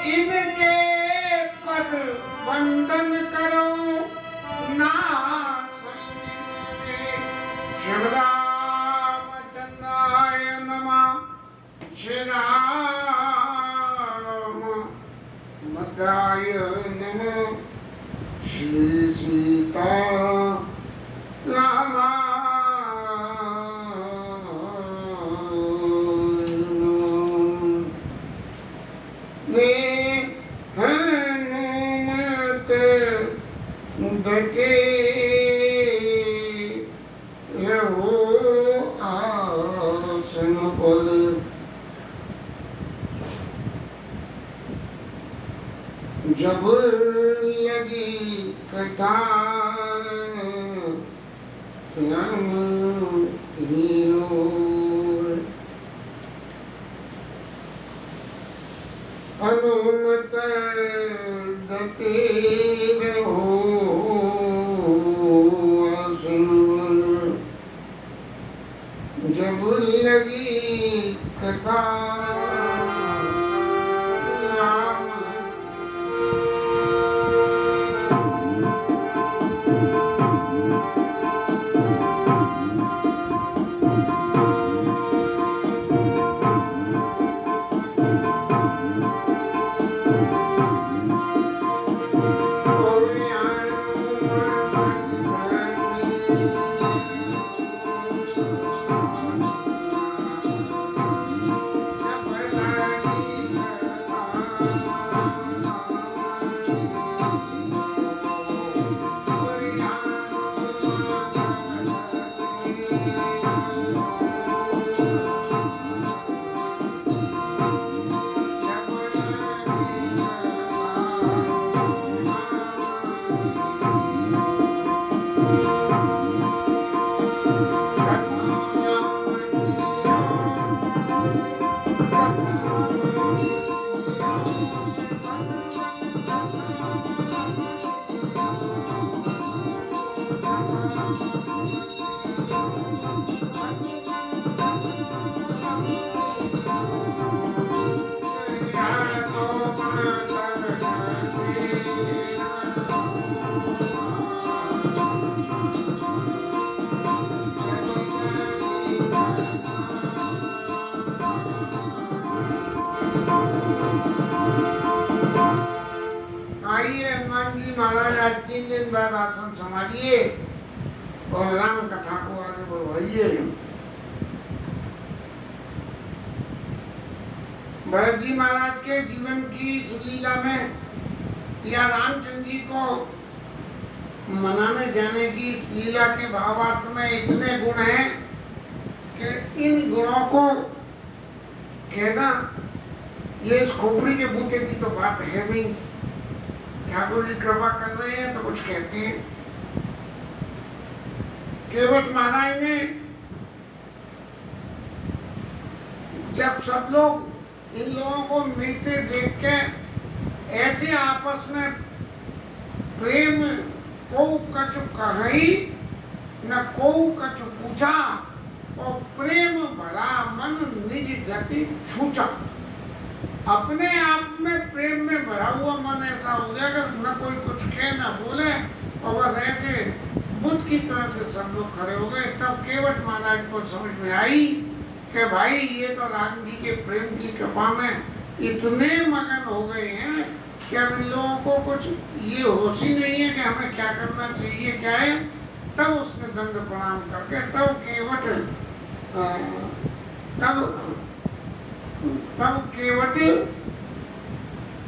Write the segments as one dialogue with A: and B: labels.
A: इनके पद वंदन करो नाथ श्री रामचंद्राय नमः। श्री राम मद्राय नमः। श्री सीता रामा दटे रहो आसन पर। जब लगी कथा राम ही ओर, हनुमत दते रहो जब लगी कथा राम। आइए हनुमान जी महाराज आज 3 दिन बाद आसन संभालिए और राम कथा को आगे बढ़वाइए। भरत जी महाराज के जीवन की इस लीला में या रामचंद्र जी को मनाने जाने की इस लीला के भावार्थ में इतने गुण हैं कि इन गुणों को कहना ये इस खोपड़ी के बूते की तो बात है नहीं। ठाकुर जी कृपा कर रहे हैं तो कुछ कहते हैं। केवट महाराज ने जब सब लोग इन लोगों को मिलते देख के ऐसे आपस में प्रेम को कछु कही न को कछु पूछा और प्रेम भरा मन निज गति छूचा। अपने आप में प्रेम में भरा हुआ मन ऐसा हो गया कि न कोई कुछ कहे न बोले और बस ऐसे बुद्ध की तरह से सब लोग खड़े हो गए। तब केवट महाराज को समझ में आई कि भाई ये तो राम जी के प्रेम की कृपा में इतने मगन हो गए हैं कि अब इन लोगों को कुछ ये होश ही नहीं है कि हमें क्या करना चाहिए क्या है। तब उसने दंड प्रणाम करके तब केवट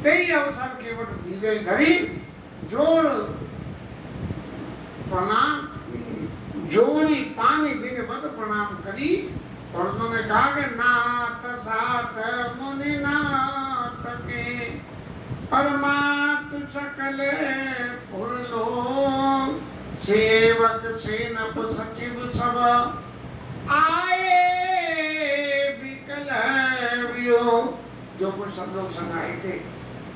A: तेई अवसर केवट धीरे धरी जोड़ प्रणाम जोड़ी पानी विधिवत प्रणाम करी और उन्होंने कहा कि नाथ साथ मुनि नाथ के परमात्म सकल पुरलो सेवक सेनप सचिव सब आए विकल जो कुछ सब लोग संग आए थे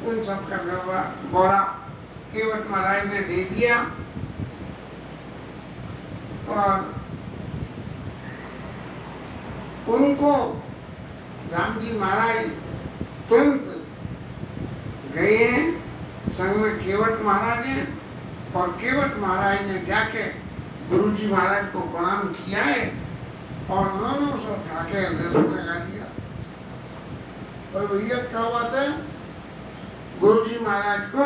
A: उन सब का बोरा केवट महाराज ने दे दिया और उनको राम जी महाराज तुरंत गए हैं, संग में केवट महाराज हैं, और केवट महाराज ने जाके गुरुजी महाराज को प्रणाम किया है और उन्होंने उसे उठा के हृदय से लगा दिया। और भैया क्या बात है, गुरुजी महाराज को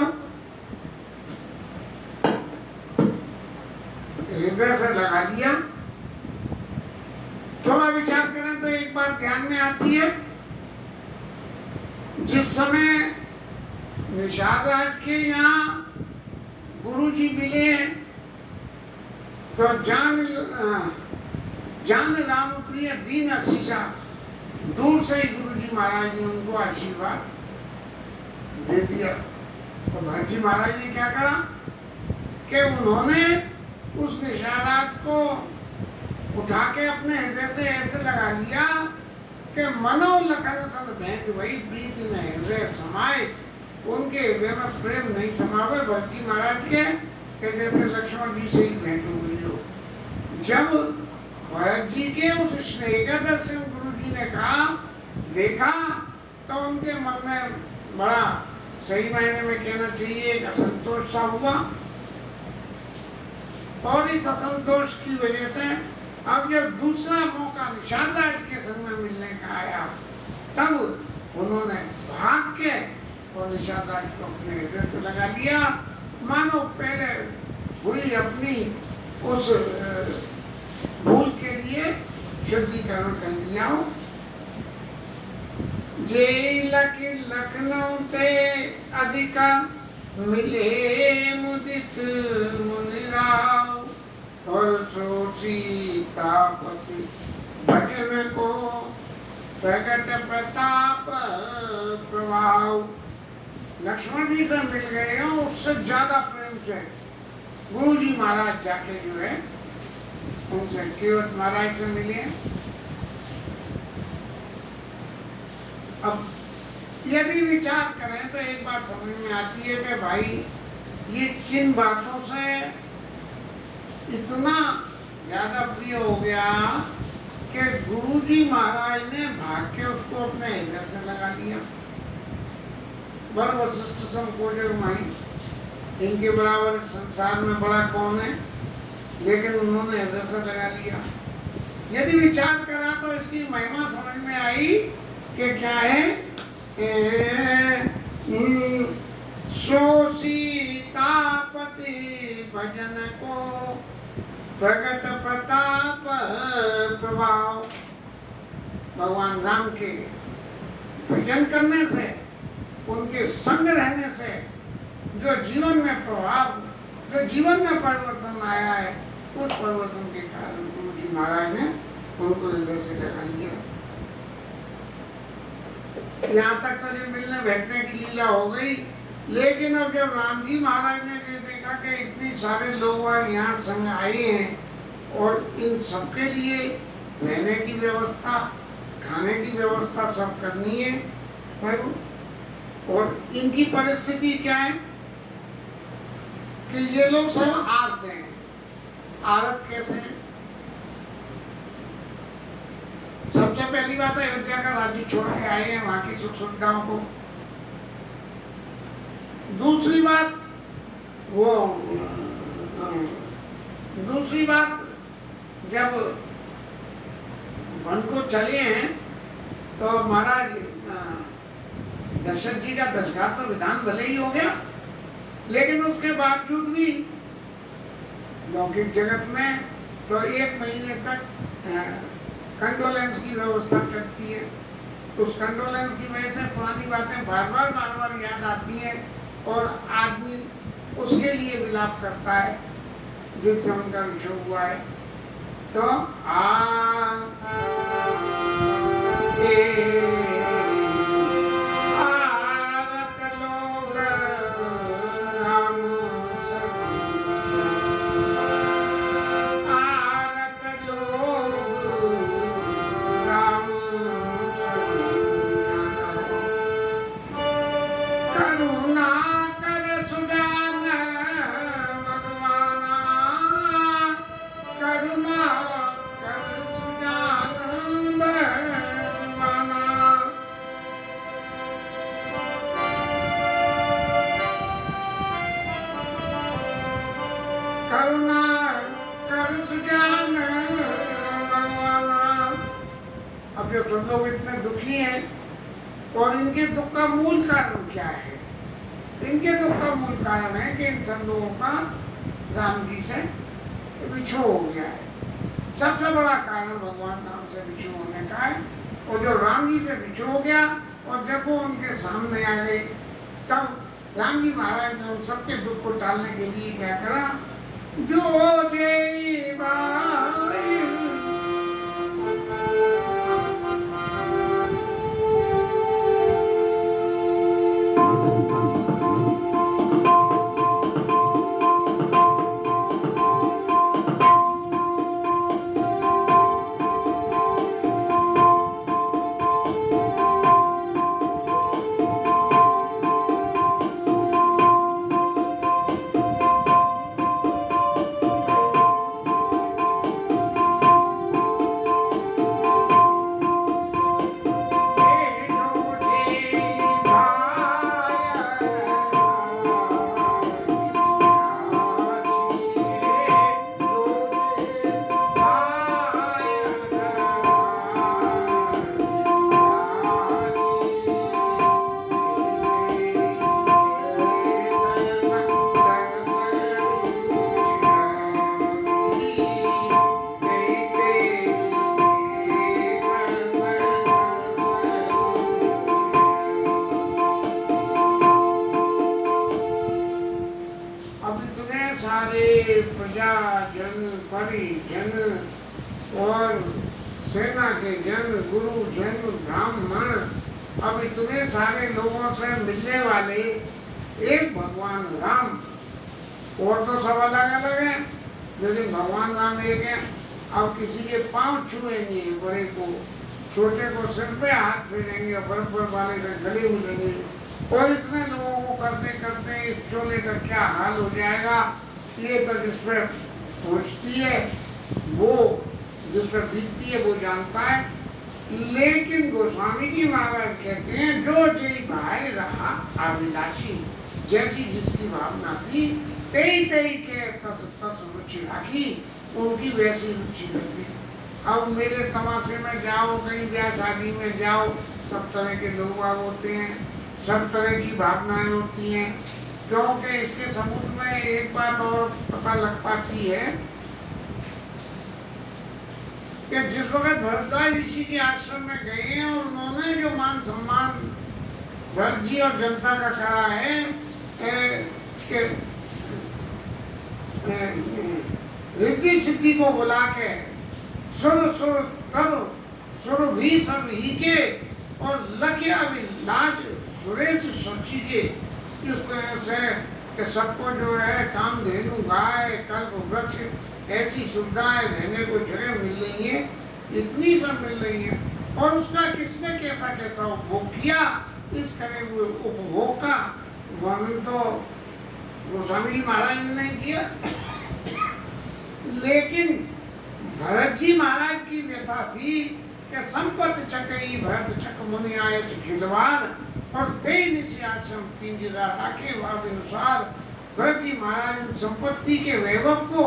A: हृदय से लगा दिया। थोड़ा विचार करें तो एक बात ध्यान में आती है, जिस समय निषाद राज के यहाँ गुरुजी मिले तो जान राम प्रिय दीन आशीषा, दूर से ही गुरुजी महाराज ने उनको आशीर्वाद दे दिया। तो भरत जी महाराज ने क्या करा कि उन्होंने उस निषाद को उठा के अपने हृदय से ऐसे लगा लिया कि मनो लखन सन भेंट वही प्रीति न हृदय समाये, उनके हृदय में प्रेम नहीं समावे भरत जी महाराज के जैसे लक्ष्मण जी से ही भेंट हो गई। जो जब भरत जी के उस स्नेह का दर्शन गुरु जी ने कहा देखा तो उनके मन में बड़ा सही मायने में कहना चाहिए एक असंतोष सा हुआ, और इस असंतोष की वजह से अब जब दूसरा मौका निषाद राज के संग में मिलने का आया तब उन्होंने भाग के और निषाद राज को अपने हृदय से लगा दिया, मानो पहले हुई अपनी उस भूल के लिए शुद्धिकरण कर लिया हो। जे लखनऊ ते अधिका मिले मुदित मुनिराव, और सोची तापति भजन को प्रगट प्रताप प्रभाव। लक्ष्मण जी से मिल गए हो, उससे ज्यादा प्रेम से गुरु जी महाराज जाके जो है उनसे केवट महाराज से मिले। अब यदि विचार करें तो एक बात समझ में आती है कि भाई ये किन बातों से इतना ज्यादा प्रिय हो गया कि गुरुजी महाराज ने भाग के उसको अपने हृदय से लगा लिया। बड़ वशिष्ठ संकोचक माई, इनके बराबर संसार में बड़ा कौन है, लेकिन उन्होंने हृदय से लगा लिया। यदि विचार करा तो इसकी महिमा समझ में आई कि क्या है, सो सीतापति भजन को प्रगट प्रताप प्रभाव। भगवान राम के भजन करने से, उनके संग रहने से जो जीवन में प्रभाव, जो जीवन में परिवर्तन आया है, उस परिवर्तन के कारण गुरु जी महाराज ने उनको हृदय से लगा लिया। यहाँ तक तो जो मिलने बैठने की लीला हो गई, लेकिन अब जब राम जी महाराज ने ये देखा कि इतनी सारे लोग यहाँ संग आए हैं और इन सबके लिए रहने की व्यवस्था, खाने की व्यवस्था सब करनी है, और इनकी परिस्थिति क्या है कि ये लोग सब आरत हैं। आरत कैसे है? सबसे पहली बात है अयोध्या का राज्य छोड़ के आए हैं, वहां की सुख सुविधाओं को। दूसरी बात जब वन को चले हैं तो महाराज दशरथ जी का दशघात तो विधान भले ही हो गया, लेकिन उसके बावजूद भी लौकिक जगत में तो 1 महीने तक कंडोलेंस की व्यवस्था चलती है। उस कंडोलेंस की वजह से पुरानी बातें बार बार याद आती हैं और आदमी उसके लिए विलाप करता है जिनसे उनका विषय हुआ है। तो अब जो सब लोग इतने दुखी हैं और इनके दुख का मूल कारण क्या है? इनके दुख का मूल कारण है कि इन सब लोगों का राम जी से बिछो हो गया है। सबसे बड़ा कारण भगवान राम से बिछो होने का है। और जब राम जी से बिछो हो गया और जब वो उनके सामने आ गए, तब राम जी महाराज ने उन सबके दुख को टालने के लिए क्या करा? जो जय बाई प्रजाजन, परिजन और सेना के जन, गुरु जन, ब्राह्मण, अब इतने सारे लोगों से मिलने वाले एक भगवान राम। और तो सब अलग अलग हैं, लेकिन भगवान राम एक है। अब किसी के पांव छुएंगे, बड़े को, छोटे को सिर पे हाथ फेरेंगे, बर्फ वाले से गले मिलेंगे, और इतने लोगों को करते करते इस चोले का क्या हाल हो जाएगा, ये तो जिस पर पहुँचती है वो, जिस पर बीतती है वो जानता है। लेकिन गोस्वामी जी महाराज कहते हैं जो जय भाई रहा अभिलाषी, जैसी जिसकी भावना थी तेई तेई के तस तस रुचि राखी, उनकी वैसी रुचि रखी। अब मेरे तमाशे में जाओ, कहीं ब्याह शादी में जाओ, सब तरह के लोग होते हैं, सब तरह की भावनाएं होती हैं। क्योंकि इसके सबूत में एक बात और पता लग पाती है कि जिस वक्त भरद्वाज ऋषि के आश्रम में गए हैं और उन्होंने जो मान सम्मान भरत जी और जनता का करा है कि रिद्धि सिद्धि को बुला के सुर सुर तब सुर भी सब ही के और लखे अभिलाज सुरेश सोचीजे, इस तरह से कि सबको जो है कामधेनु, गाय, कल्प वृक्ष ऐसी सुविधाएं रहने को जगह मिल रही है, इतनी सब मिल रही है, और उसका किसने कैसा कैसा उपभोग किया, इस करे हुए उपभोग का वर्णन तो गोस्वामी जी महाराज ने नहीं किया। लेकिन भरत जी महाराज की व्यथा थी कि संपत्ति चकई भरत चक मुनि आए खिलवाड़, और दे निशी आश्रम पिंजरा राखे भावानुसार। भरत जी महाराज संपत्ति के वैभव को,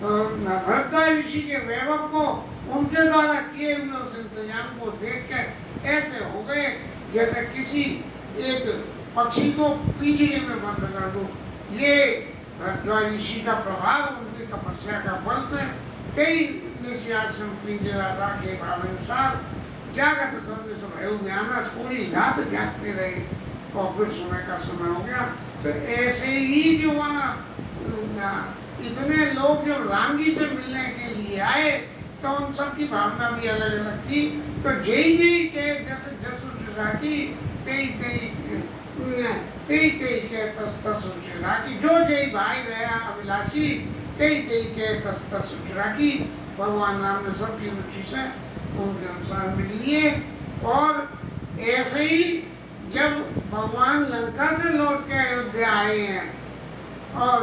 A: भरद्वाज ऋषि के वैभव को, उनके द्वारा किए हुए उस इंतजाम को देख के ऐसे हो गए जैसे किसी एक पक्षी को पिंजरे में बंद कर दो। ये भरद्वाज ऋषि का प्रभाव, उनकी तपस्या का फल से कई निशी आश्रम पिंजरा राखे भावानुसार जागत सबने सब ज्ञान पूरी रात जागते रहे, और फिर समय का समय हो गया। तो ऐसे ही जो वहाँ इतने लोग जब राम जी से मिलने के लिए आए तो उन सब की भावना भी अलग अलग थी। तो जय जय के जैसे जसु राखी, तेई तेई तेई तेई के तस तस राखी, जो जय भाई रहा अभिलाषी, तेई तेई के तस तस राखी। भगवान राम ने सबकी रुचि से उनके अनुसार मिल लिए। और ऐसे ही जब भगवान लंका से लौट के अयोध्या आए हैं और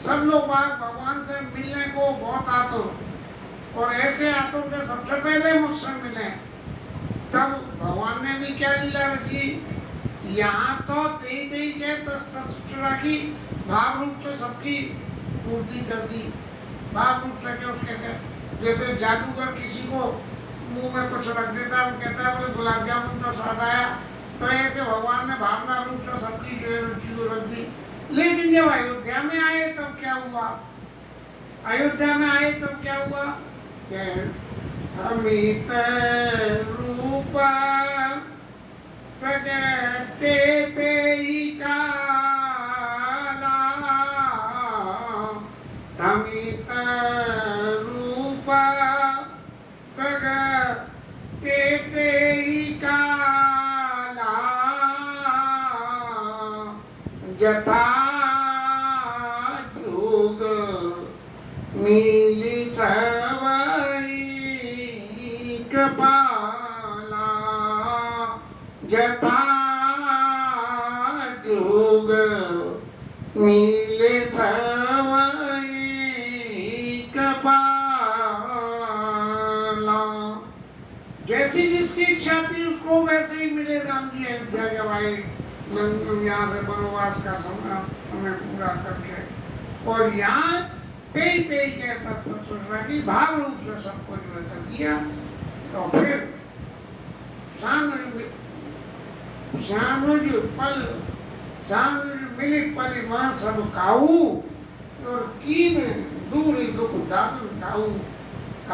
A: सब लोग भगवान से मिलने को बहुत आतुर, और ऐसे आतुर के सबसे पहले मुझसे मिले, तब भगवान ने भी क्या लीला रची, यहाँ तो तेई तेई के तस तस राखी, भाव रूप से सबकी पूर्ति कर दी। भाव रूप से क्या उसके जैसे जादूगर किसी को मुंह में कुछ रख देता है, वो कहता है बोले गुलाब जामुन का स्वाद आया। तो ऐसे भगवान ने भावना रूप से सबकी जो है रुचि को रख दी। लेकिन जब अयोध्या में आए तब क्या हुआ? अयोध्या में आए तब क्या हुआ? अमित रूपा प्रगटे तेई काला, अमित रूपा प्रगटे तेई काला, जथा जोग मिली सवई कपाला, जथा जोग मिले सवई कपाला। जैसी जिसकी इच्छा थी उसको वैसे ही मिले राम जी अयोध्या के भाई यहाँ से वनवास का समय पूरा करके। और यहाँ तेई तेई कहता था सुनना की भाव रूप से सबको जो कर दिया। तो फिर सानुज पल सानुज मिली पल मां सब काऊ, और कीन दूरी दुख दादन दाऊ।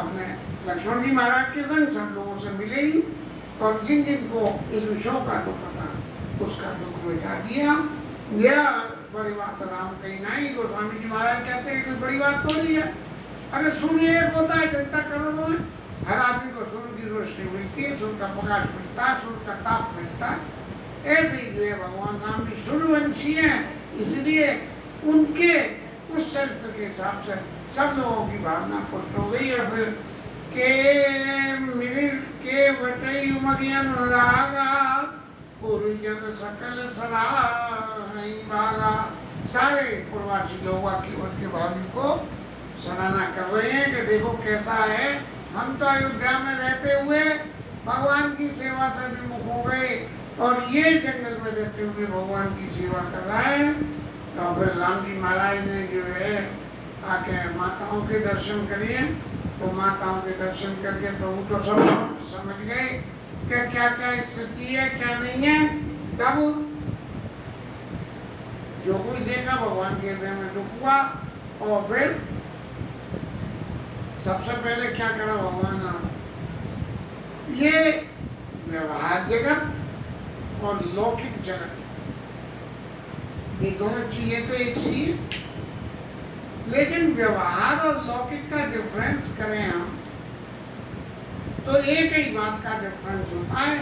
A: अपने लक्ष्मण जी महाराज के संग सब लोगों से मिले ही, और जिन जिन को इस विषयों का दुख था उसका दुख मिटा दिया। यह बड़ी बात राम कही नहीं। गोस्वामी जी महाराज कहते हैं कि बड़ी बात तो नहीं है। अरे सूर्य एक होता है, जनता करोड़ों में, हर आदमी को सूर्य की रोशनी मिलती है, सूर्य का प्रकाश मिलता है, सूर्य का ताप मिलता है। ऐसे ही जो है भगवान राम भी सूर्यवंशी हैं, इसलिए उनके उस चरित्र के हिसाब से सब लोगों की भावना पुष्ट हो गई है। फिर के मिलिर के बटई उमगियन रागा, पूरी जन सकल सराहई बागा। सारे प्रवासी लोग केवट के भावी को सराहना कर रहे हैं कि देखो कैसा है, हम तो अयोध्या में रहते हुए भगवान की सेवा से विमुख हो गए, और ये जंगल में रहते हुए भगवान की सेवा कर रहा है। तो फिर राम जी महाराज ने जो है आके माताओं के दर्शन किए। तो माताओं के दर्शन करके प्रभु तो सब समझ गए कि क्या क्या स्थिति है क्या नहीं है। तब जो कुछ देखा भगवान के हृदय में दुख हुआ, और फिर सबसे पहले क्या करा भगवान ने, ये व्यवहार जगत और लौकिक जगत, ये दोनों चीजें तो एक सी है, लेकिन व्यवहार और लौकिक का डिफरेंस करें हम तो एक ही बात का डिफरेंस होता है।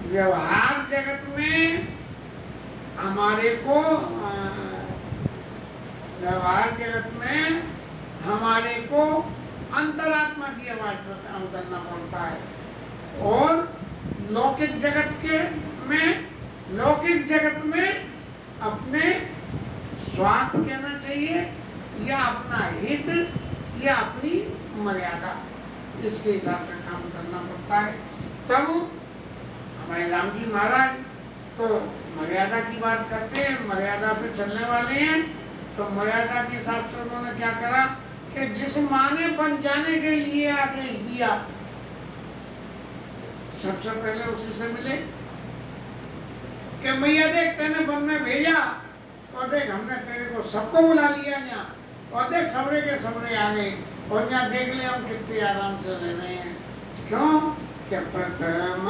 A: व्यवहार जगत में हमारे को व्यवहार जगत में हमारे को अंतरात्मा की आवाज पर काम करना पड़ता है, और लौकिक जगत में अपने स्वार्थ कहना चाहिए, या अपना हित, या अपनी मर्यादा, इसके हिसाब से काम करना पड़ता है। तब हमारे राम जी महाराज तो मर्यादा की बात करते हैं, मर्यादा से चलने वाले हैं। तो मर्यादा के हिसाब से उन्होंने क्या करा कि जिस माँ ने बन जाने के लिए आदेश दिया, सबसे पहले उसी से मिले कि मैया देख तेने वन में भेजा, और देख हमने तेरे को सबको बुला लिया यहाँ, और देख सबरे के सबरे आ गए, और यहाँ देख ले हम कितने आराम से रह रहे हैं। क्यों? कि प्रथम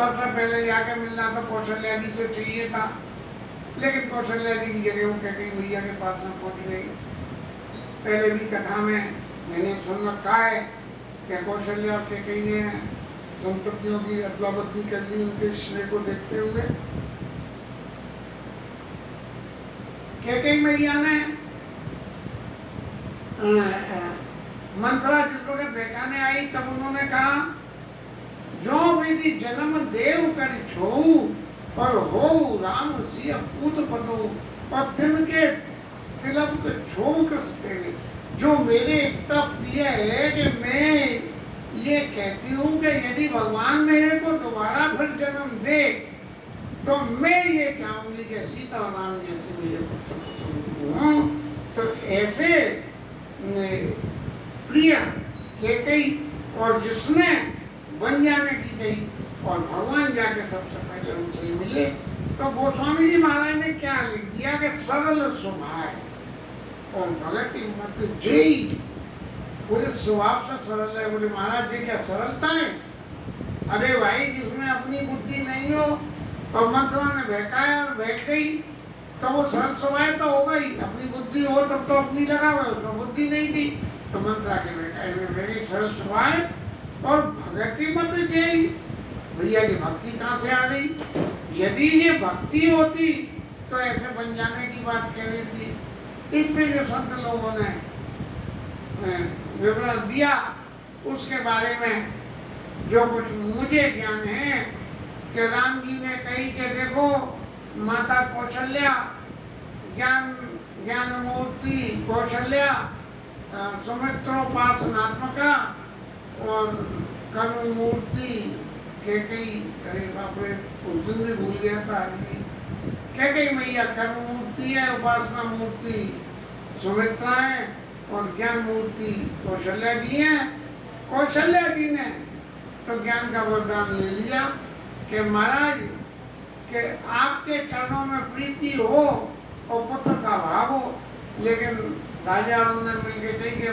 A: सबसे पहले जाके मिलना तो कौशल्या जी से चाहिए था, लेकिन कौशल्या जी की जगह वो कहती भैया के पास में पहुंच गई। पहले भी कथा में मैंने सुन रखा है कि कौशल्या और कैकेयी ने संपत्तियों की अदला बदली कर ली उनके श्रेय को देखते हुए। कैकेयी मैया ने मंथरा जिस वक्त बेटाने आई तब उन्होंने कहा जो विधि जन्म देव कर छोऊ और हो राम सिय पूत पदो और दिन के तिलक छो कस तेरे। जो मेरे इतना प्रिय है कि मैं ये कहती हूँ कि यदि भगवान मेरे को दोबारा फिर जन्म दे तो मैं ये चाहूंगी कि सीता और राम जैसे मेरे पुत्र हों। तो ऐसे प्रिय कैकेयी और जिसने बन जाने की गई और भगवान जाके सबसे पहले उनसे मिले। तो गोस्वामी जी महाराज ने क्या लिख दिया कि सरल स्वभाव और भगति मत जय। पूरे स्वभाव से सरल है। बोले महाराज जी क्या सरलता है? अरे भाई जिसमें अपनी बुद्धि नहीं हो और मंत्रा ने बहकाया और बहक गई तो वो सरल स्वभाव तो होगा ही। अपनी बुद्धि हो तब तो अपनी लगा हुआ, उसमें बुद्धि नहीं थी तो मंत्रा के बहकाए में मेरी सरल स्वभाव और भगति मत जय। भैया जी भक्ति कहाँ से आ गई? यदि ये भक्ति होती तो ऐसे बन जाने की बात कह रही थी। इस पे जो संत लोगों ने विवरण दिया उसके बारे में जो कुछ मुझे ज्ञान है कि राम जी ने कही कि देखो माता कौशल्या ज्ञान मूर्ति कौशल्या सुमित्रोपासनात्मका और कर्म मूर्ति कैकेयी। अरे बाप रे उस दिन भी भूल गया था आदमी। कैकेयी मैया कर्म मूर्ति है, उपासना मूर्ति सुमित्रा है और ज्ञान मूर्ति कौशल्या जी है। कौशल्या जी ने तो ज्ञान का वरदान ले लिया कि महाराज कि आपके चरणों में प्रीति हो और पुत्र का भाव हो। लेकिन राजा ने मिलकर कही कि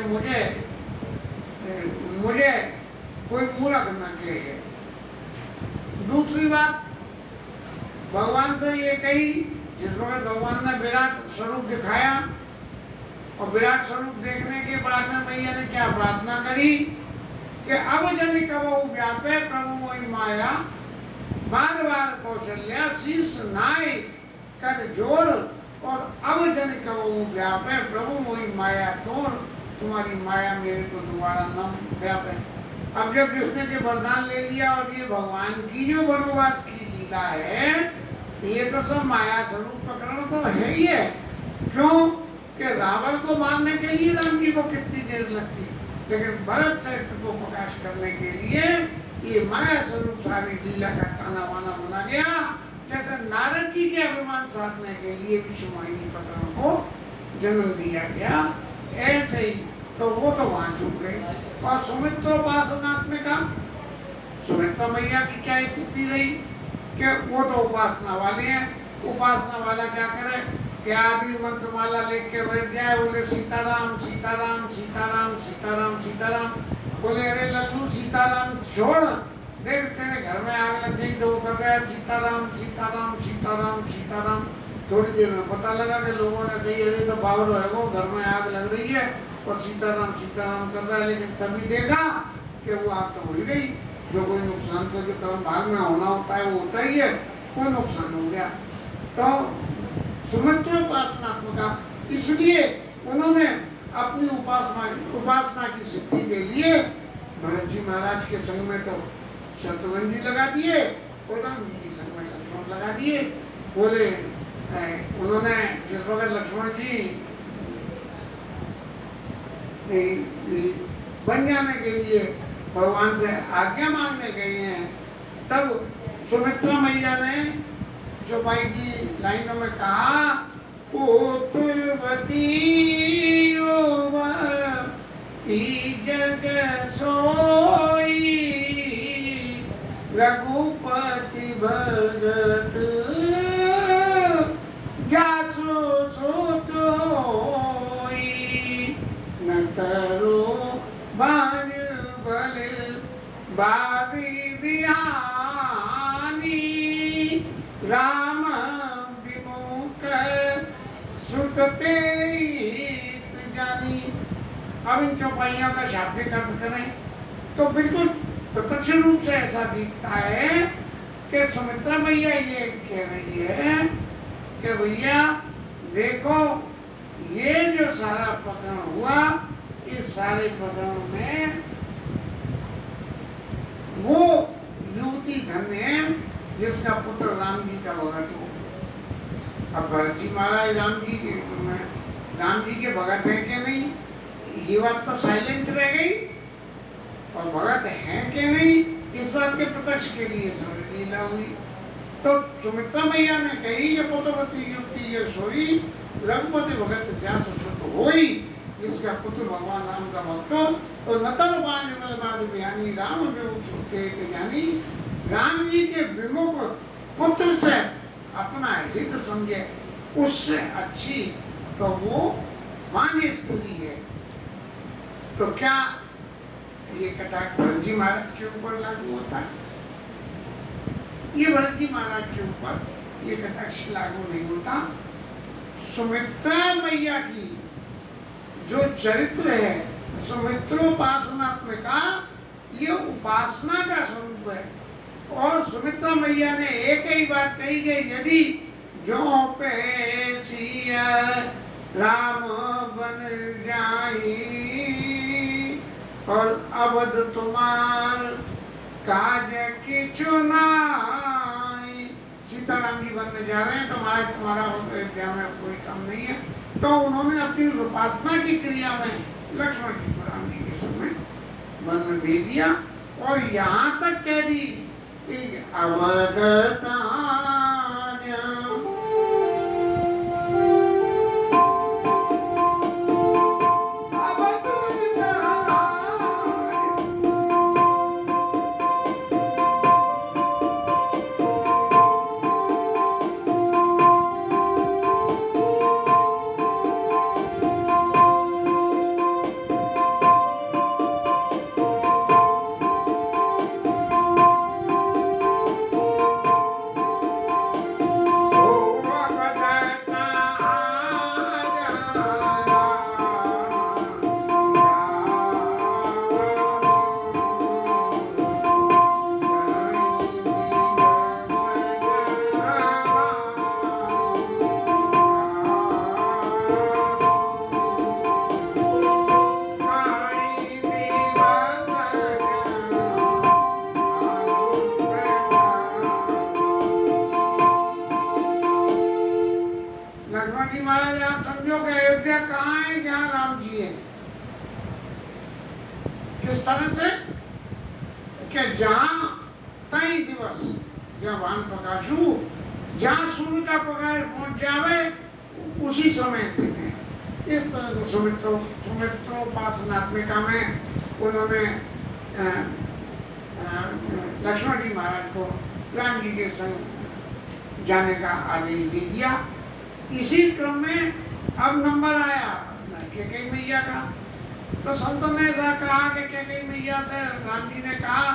A: मुझे कोई मूर्ख न कहे। दूसरी बात भगवान से ये कही जिस वक्त भगवान ने विराट स्वरूप दिखाया और विराट स्वरूप देखने के बाद में मैया ने क्या प्रार्थना करी कि अब जन कबहु व्यापे प्रभु मोहि माया बार बार कौशल्या शीश नाय कर जोर और अब जन कबहु व्यापे प्रभु मोहि माया तोर। तुम्हारी माया मेरे को दोबारा न व्यापे। अब जब कृष्ण के वरदान ले लिया और ये भगवान की जो वनवास की लीला है ये तो सब माया स्वरूप प्रकरण तो है ही है। क्यों कि रावण को मारने के लिए राम जी को कितनी देर लगती, लेकिन भरत चरित्र को प्रकाश करने के लिए ये माया स्वरूप सारी लीला का ताना वाना बना गया। जैसे नारद जी के अभिमान साधने के लिए विश्वमोहिनी प्रकरण को जन्म दिया गया, ऐसे ही तो वो तो वहां चुक गए। और सुमित्रोपासनात्मिका सुमित्रा मैया की क्या स्थिति रही कि वो तो उपासना वाले हैं। उपासना वाला क्या करे कि आदमी मंत्रमाला लेके के बैठ जाए, बोले सीताराम सीताराम सीताराम सीताराम सीताराम। बोले अरे लल्लू सीताराम छोड़, देख तेरे घर में आग लग गई तो वो कर रहा है सीताराम सीताराम सीताराम सीताराम। थोड़ी देर में पता लगा कि लोगों ने कही अरे तो बावरो है वो, घर में आग लग रही है और सीताराम सीताराम कर रहा है। लेकिन तभी देखा कि वो आग तो भूल गई। जो कोई नुकसान तो जो कर्म भाग में होना होता है वो होता ही है, कोई नुकसान हो गया। तो सुमित्रोपासनात्मका इसलिए उन्होंने अपनी उपासना की सिद्धि के लिए भरत जी महाराज के संग में तो शत्रुघ्न जी लगा दिए, कोदम जी के संग में लक्ष्मण लगा दिए। बोले उन्होंने जिस वक्त लक्ष्मण जी बन जाने के लिए भगवान से आज्ञा मांगने गए हैं तब सुमित्रा मैया ने चौपाई की लाइनों में कहा पुत्रवती जग सोई रघुपति भगत जासु सुत होई न तरो बाण बल बादी बिहानी राम विमुख सुतते जानी। अब इन चौपाइयों का शाब्दिक अर्थ करें तो बिल्कुल प्रत्यक्ष रूप से ऐसा दिखता है कि सुमित्रा मैया ये कह रही है कि भैया देखो ये जो सारा प्रकरण हुआ, इस सारे प्रकरण में वो युवती धन्य है जिसका पुत्र राम जी का भगत हो। अब भरत जी महाराज राम जी के भगत है कि नहीं, ये बात तो साइलेंट रह गई। और भगत है कि नहीं, इस बात के प्रत्यक्ष के लिए समझ लीला हुई। तो सुमित्रा मैया ने कही ये पुत्रवती युक्ति ये सोई, रघुपति भगत जासु सुत होई, जिसका पुत्र भगवान राम का भक्त हो। तो नतन बाण बाद बयानी राम विमुख सुते के ज्ञानी, राम जी के विमुख पुत्र से अपना हित समझे, उससे अच्छी तो वो मान्य स्त्री है। तो क्या ये कटाक्ष भरत जी महाराज के ऊपर लागू होता है? ये भरत जी महाराज के ऊपर ये कटाक्ष लागू नहीं होता। सुमित्रा मैया की जो चरित्र है, सुमित्रोपासनात्मिका, ये उपासना का स्वरूप है। और सुमित्रा मैया ने एक ही बात कही गई, यदि जो पे सिया राम बन जाई और अवध तुम्हार काज किछु नाई। सीताराम जी बनने जा रहे हैं, तुम्हारा अयोध्या में कोई काम नहीं है। तो उन्होंने अपनी उस उपासना की क्रिया में लक्ष्मण जी को राम जी के समय वन में भेज दिया। और यहाँ तक कह दी कि अवध महाराज, आप समझो कि अयोध्या कहाँ है? जहाँ राम जी है। किस तरह से कि जहाँ कई दिवस जहाँ वान प्रकाशु, जहाँ सूर्य का प्रकाश पहुंच जावे उसी समय दिन है। इस तरह से सुमित्रोपासनात्मिका में उन्होंने लक्ष्मण जी महाराज को राम जी के संग जाने का आदेश दे दिया। इसी क्रम में अब नंबर आया कैकेयी मैया का। तो संतों ने ऐसा कहा कि कैकेयी मैया से राम जी ने कहा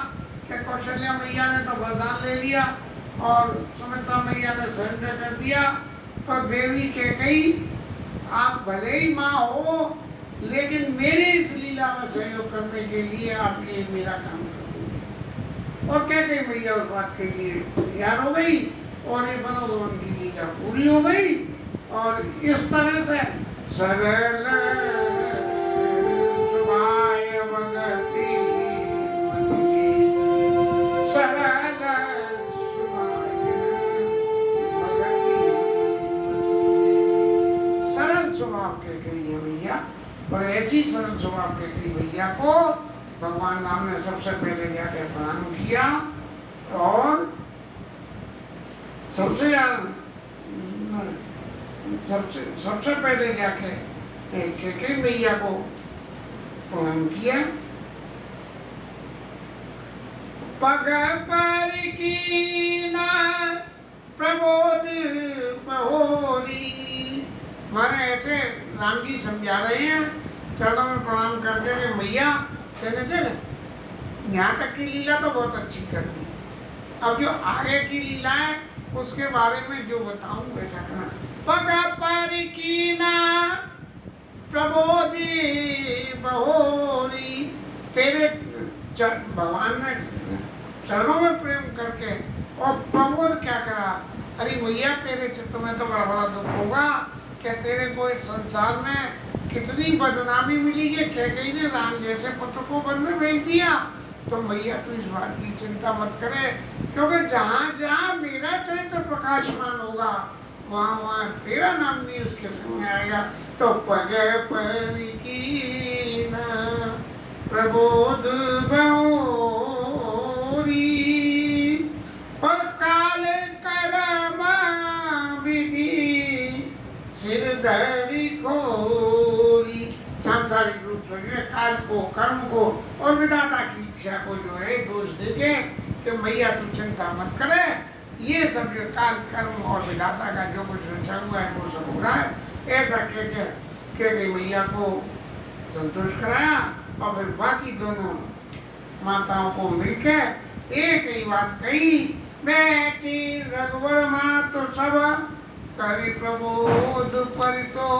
A: कि कौशल्या मैया ने तो वरदान ले लिया और सुमित्रा मैया ने सरेंडर कर दिया। तो देवी कैकेयी, आप भले ही माँ हो, लेकिन मेरे इस लीला में सहयोग करने के लिए आप ये मेरा काम कर दो। और कैकेयी मैया उस बात के लिए तैयार हो गई और ये मनोभवन की लीला पूरी हो गई। और इस तरह से सरल सुभाय भगति सरल सुभाय भगति, सरल स्वभाव के कही भैया। और ऐसी सरल स्वभाव के कही भैया को भगवान राम ने सबसे पहले जाकर प्रणाम किया। और सबसे पहले जाके कैकेयी मैया को प्रणाम किया। पग पर कीना प्रबोध बहोरी, माने ऐसे राम जी समझा रहे हैं, चरणों में प्रणाम करते हैं। मैया कहने दे, यहाँ तक की लीला तो बहुत अच्छी कर दी, अब जो आगे की लीला है उसके बारे में जो बताऊं वैसा करना। पग पर कीना प्रबोधि बहोरी, तेरे भगवान ने चरणों में प्रेम करके और प्रबोध क्या करा। अरे भैया तेरे चित्त में तो बड़ा बड़ा दुख होगा क्या तेरे को इस संसार में कितनी बदनामी मिली है, कैकेयी ने राम जैसे पुत्र को वन में भेज दिया। तो मैया तू इस बात की चिंता मत करे, क्योंकि जहाँ जहाँ मेरा चरित्र प्रकाशमान होगा वहाँ वहाँ तेरा नाम भी उसके सामने आएगा। तो पग पर कीन प्रबोध बहोरी और काल कर्म विधि सिर धरि खोरी। सांसारिक रूप से जो है काल को, कर्म को और विधाता की इच्छा को जो है दोष देके कि मैया तू चिंता मत करे, ये सब जो काल, कर्म और विधाता का जो कुछ रचा हुआ है वो सब हो रहा है, ऐसा कह के मैया को संतोष कराया। और फिर बाकी दोनों माताओं को मिलकर एक ही बात कही, बेटी रघुवर माँ तो सब करी प्रबोध परितोष।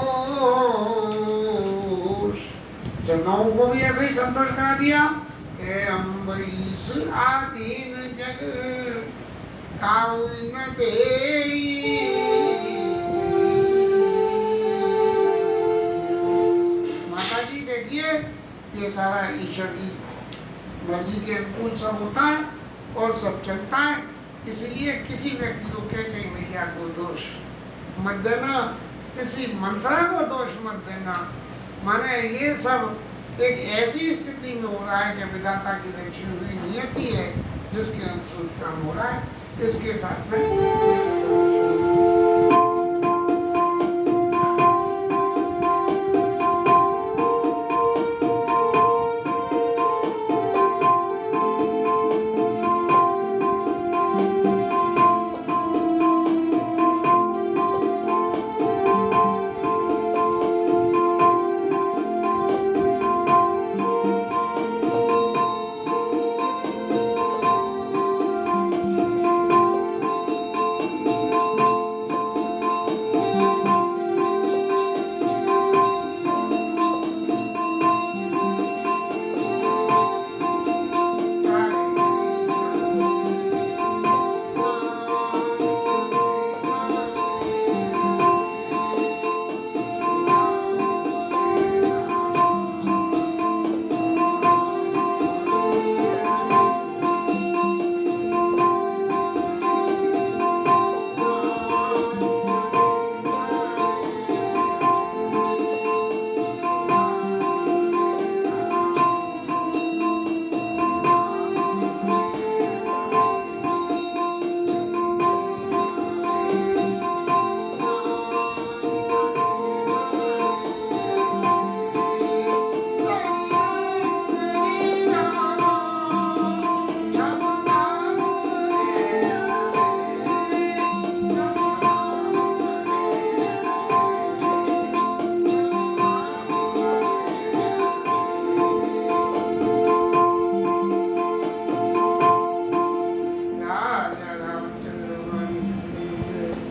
A: चन्नों को भी ऐसे ही संतोष करा दिया। अम्बरीश आधीन जग काऊ न देई। माता जी देखिए, ये सारा ईश्वर की मर्जी के अनुकूल सब होता है और सब चलता है, इसलिए किसी व्यक्ति को कह के मैया को दोष मत देना, किसी मंत्रा को दोष मत देना। माने ये सब एक ऐसी स्थिति में हो रहा है कि विधाता की रची हुई नियति है जिसके अनुसार काम हो रहा है। इसके साथ में